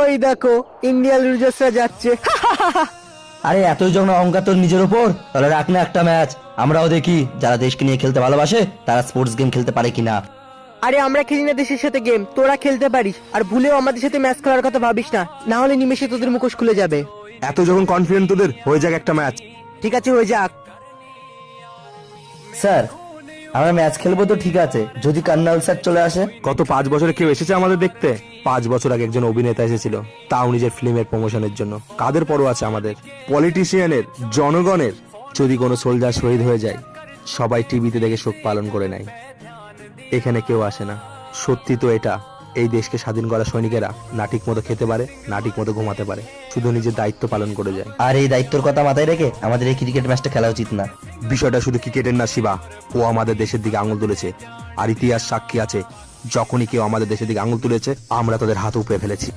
ওই দেখো ইন্ডিয়ান লুজার্সরা যাচ্ছে। আরে এতই যখন অহংকার তোর নিজের ওপর, তাহলে রাখ না একটা ম্যাচ, আমরাও দেখি যারা দেশকে নিয়ে খেলতে ভালোবাসে তারা স্পোর্টস গেম খেলতে পারে কিনা। আরে আমরা খেলি না দেশের সাথে গেম, তোরা খেলতে পারিস। আর ভুলেও আমাদের সাথে ম্যাচ খেলার কথা ভাবিস না, না হলে নিমেষে তোদের মুখোশ খুলে যাবে। এত যখন কনফিডেন্ট তোদের, হয়ে যাক একটা ম্যাচ। ঠিক আছে, হয়ে যাক। স্যার আমরা ম্যাচ খেলবো তো ঠিক আছে, যদি কার্নাল স্যার চলে আসে? গত 5 বছরে কেউ এসেছে আমাদের দেখতে? 5 বছর আগে একজন অভিনেতা এসেছিল, তাও নিজের ফিল্মের প্রমোশনের জন্য। কাদের পরোয়া আছে আমাদের? পলিটিশিয়ানের, জনগণের। যদি কোনো সোলজার শহীদ হয়ে যায়, সবাই টিভিতে দেখে শোক পালন করে নেয়, এখানে কেউ আসে না। সত্যি তো এটা, এই দেশকে স্বাধীন করা সৈনিকেরা না ঠিক মতো খেতে পারে, না ঠিক মতো ঘুমাতে পারে, শুধু নিজের দায়িত্ব পালন করে যায়। আর এই দায়িত্বের কথা মাথায় রেখে আমাদের এই ক্রিকেট ম্যাচটা খেলা উচিত না। বিষয়টা শুধু ক্রিকেটের না শিবা, ও আমাদের দেশের দিকে আঙুল তুলেছে, আর ইতিহাস সাক্ষী আছে, যখনই কেউ আমাদের দেশের দিকে আঙুল তুলেছে আমরা তাদের হাত উপড়ে ফেলেছি।